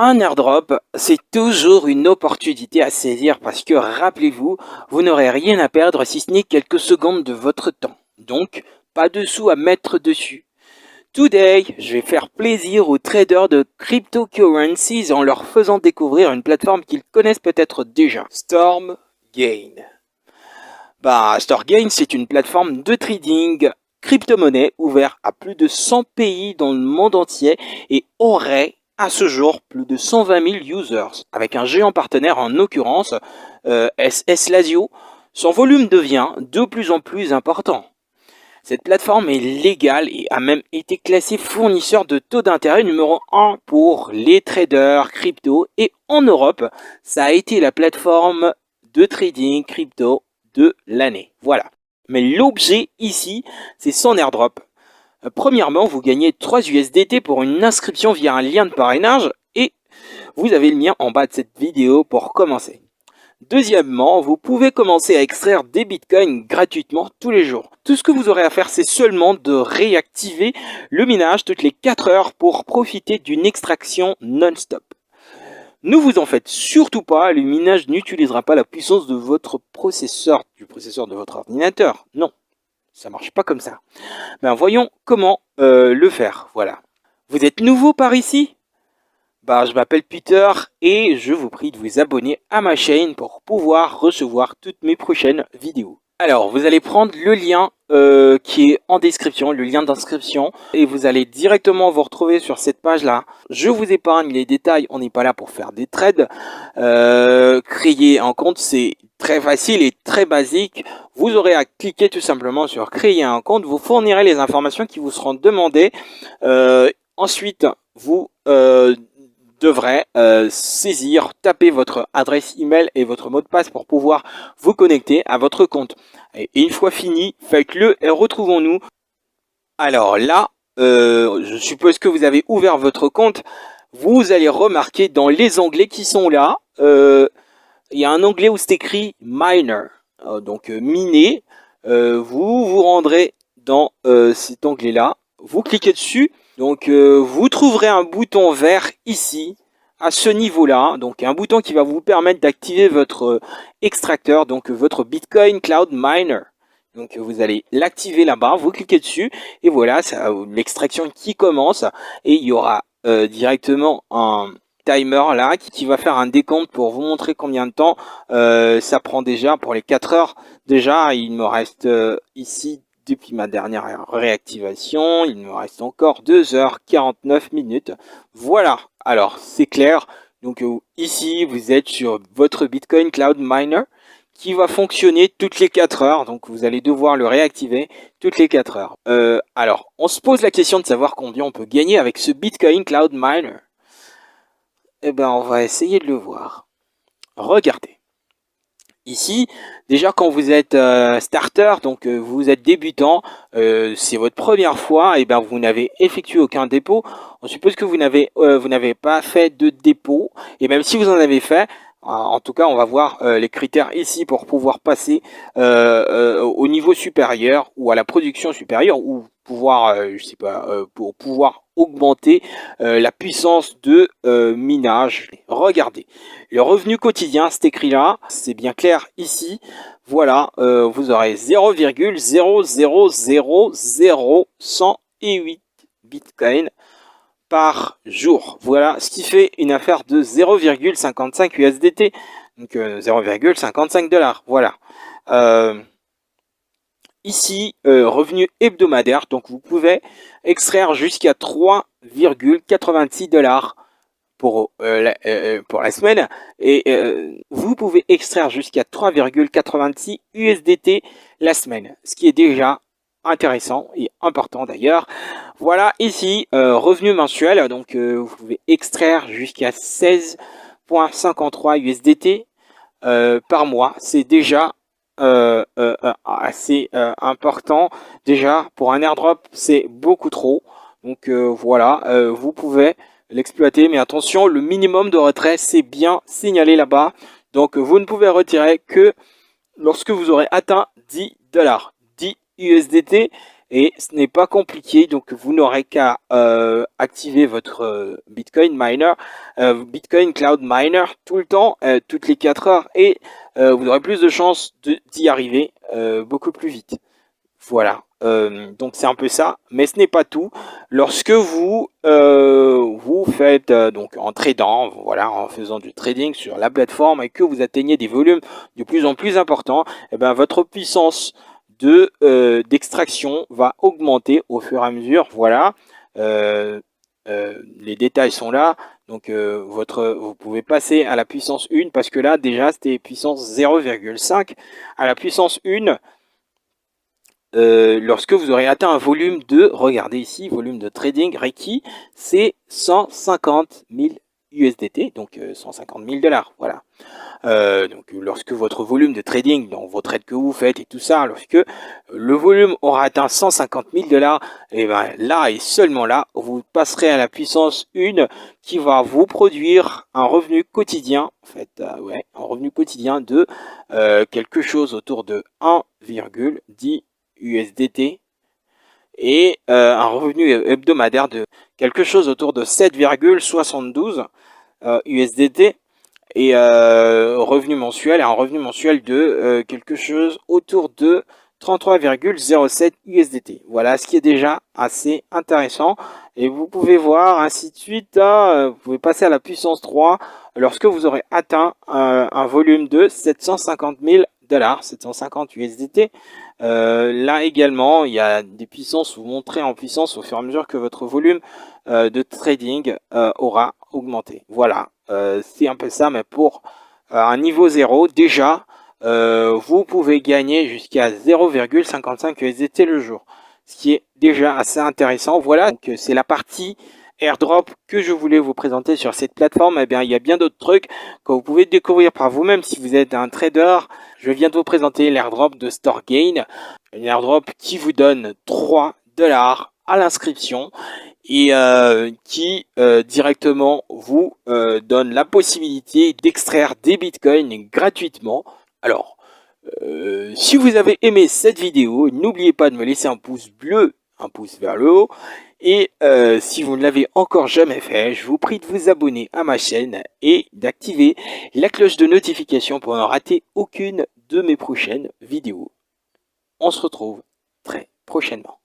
Un airdrop, c'est toujours une opportunité à saisir parce que rappelez-vous, vous n'aurez rien à perdre si ce n'est quelques secondes de votre temps. Donc, pas de sous à mettre dessus. Today, je vais faire plaisir aux traders de cryptocurrencies en leur faisant découvrir une plateforme qu'ils connaissent peut-être déjà. StormGain. StormGain, c'est une plateforme de trading crypto-monnaie ouverte à plus de 100 pays dans le monde entier et aurait à ce jour plus de 120 000 users. Avec un géant partenaire en l'occurrence, SS Lazio, son volume devient de plus en plus important. Cette plateforme est légale et a même été classée fournisseur de taux d'intérêt numéro 1 pour les traders crypto. Et en Europe, ça a été la plateforme de trading crypto de l'année. Voilà. Mais l'objet ici, c'est son airdrop. Premièrement, vous gagnez 3 USDT pour une inscription via un lien de parrainage et vous avez le lien en bas de cette vidéo pour commencer. Deuxièmement, vous pouvez commencer à extraire des bitcoins gratuitement tous les jours. Tout ce que vous aurez à faire, c'est seulement de réactiver le minage toutes les 4 heures pour profiter d'une extraction non-stop. Ne vous en faites surtout pas, le minage n'utilisera pas la puissance de votre processeur, du processeur de votre ordinateur. Non, ça marche pas comme ça. Voyons comment le faire. Voilà. Vous êtes nouveau par ici ? Je m'appelle Peter et je vous prie de vous abonner à ma chaîne pour pouvoir recevoir toutes mes prochaines vidéos. Alors, vous allez prendre le lien qui est en description, le lien d'inscription, et vous allez directement vous retrouver sur cette page-là. Je vous épargne les détails, on n'est pas là pour faire des trades. Créer un compte, c'est très facile et très basique. Vous aurez à cliquer tout simplement sur créer un compte. Vous fournirez les informations qui vous seront demandées. Ensuite, vous devrez taper votre adresse email et votre mot de passe pour pouvoir vous connecter à votre compte. Et une fois fini, faites-le et retrouvons-nous. Alors là, je suppose que vous avez ouvert votre compte. Vous allez remarquer dans les onglets qui sont là, il y a un onglet où c'est écrit Miner, donc miner. Vous vous rendrez dans cet onglet-là. Vous cliquez dessus. Donc, vous trouverez un bouton vert ici, à ce niveau-là. Donc, un bouton qui va vous permettre d'activer votre extracteur, donc votre Bitcoin Cloud Miner. Donc, vous allez l'activer là-bas, vous cliquez dessus, et voilà, l'extraction qui commence. Et il y aura directement un timer là qui va faire un décompte pour vous montrer combien de temps ça prend déjà pour les 4 heures. Déjà, il me reste ici, depuis ma dernière réactivation, il me reste encore 2h49. Voilà, alors c'est clair. Donc ici, vous êtes sur votre Bitcoin Cloud Miner qui va fonctionner toutes les 4 heures. Donc vous allez devoir le réactiver toutes les 4 heures. Alors, on se pose la question de savoir combien on peut gagner avec ce Bitcoin Cloud Miner. On va essayer de le voir. Regardez. Ici, déjà quand vous êtes starter, donc vous êtes débutant, c'est votre première fois, et vous n'avez effectué aucun dépôt. On suppose que vous n'avez pas fait de dépôt, et même si vous en avez fait, en tout cas on va voir les critères ici pour pouvoir passer au niveau supérieur ou à la production supérieure ou pouvoir, pour pouvoir augmenter la puissance de minage. Regardez, le revenu quotidien, c'est écrit là, c'est bien clair ici. Voilà, vous aurez 0,0000108 Bitcoin par jour. Voilà, ce qui fait une affaire de 0,55 USDT, donc 0,55 $. Voilà. Ici, revenu hebdomadaire, donc vous pouvez extraire jusqu'à 3,86 $ pour la semaine, et vous pouvez extraire jusqu'à 3,86 USDT la semaine, ce qui est déjà intéressant et important d'ailleurs. Voilà, ici, revenu mensuel, donc vous pouvez extraire jusqu'à 16,53 USDT par mois. C'est déjà assez important. Déjà, pour un airdrop, c'est beaucoup trop. Donc voilà, vous pouvez l'exploiter, mais attention, le minimum de retrait, c'est bien signalé là-bas. Donc vous ne pouvez retirer que lorsque vous aurez atteint 10 $, 10 USDT. et ce n'est pas compliqué, donc vous n'aurez qu'à activer votre Bitcoin Miner, Bitcoin Cloud Miner tout le temps, toutes les 4 heures, et vous aurez plus de chances d'y arriver beaucoup plus vite. Voilà, donc c'est un peu ça, mais ce n'est pas tout. Lorsque vous vous faites donc en tradant, voilà, en faisant du trading sur la plateforme et que vous atteignez des volumes de plus en plus importants, et ben votre puissance d'extraction va augmenter au fur et à mesure. Voilà, les détails sont là. Donc vous pouvez passer à la puissance 1 parce que là déjà c'était puissance 0,5 à la puissance 1. Lorsque vous aurez atteint un volume de, regardez ici, volume de trading requis, c'est 150 000 USDT, donc 150 000 $, voilà. Donc lorsque votre volume de trading, dans vos trades que vous faites et tout ça, lorsque le volume aura atteint 150 000 $, et ben là et seulement là, vous passerez à la puissance 1 qui va vous produire un revenu quotidien, en fait, ouais, un revenu quotidien de quelque chose autour de 1,10 USDT et un revenu hebdomadaire de quelque chose autour de 7,72 USDT et revenu mensuel, un revenu mensuel de quelque chose autour de 33,07 USDT. Voilà ce qui est déjà assez intéressant. Et vous pouvez voir ainsi de suite. Vous pouvez passer à la puissance 3 lorsque vous aurez atteint un volume de 750 000 $, 750 USDT. Là également, il y a des puissances, vous montrez en puissance au fur et à mesure que votre volume de trading aura augmenté. Voilà, c'est un peu ça, mais pour un niveau 0, déjà, vous pouvez gagner jusqu'à 0,55 USDT le jour, ce qui est déjà assez intéressant. Voilà, donc c'est la partie airdrop que je voulais vous présenter sur cette plateforme. Eh bien, il y a bien d'autres trucs que vous pouvez découvrir par vous-même si vous êtes un trader. Je viens de vous présenter l'airdrop de StoreGain, une airdrop qui vous donne 3 $ à l'inscription et qui directement vous donne la possibilité d'extraire des bitcoins gratuitement. Alors, si vous avez aimé cette vidéo, n'oubliez pas de me laisser un pouce bleu, un pouce vers le haut. Et si vous ne l'avez encore jamais fait, je vous prie de vous abonner à ma chaîne et d'activer la cloche de notification pour ne rater aucune de mes prochaines vidéos. On se retrouve très prochainement.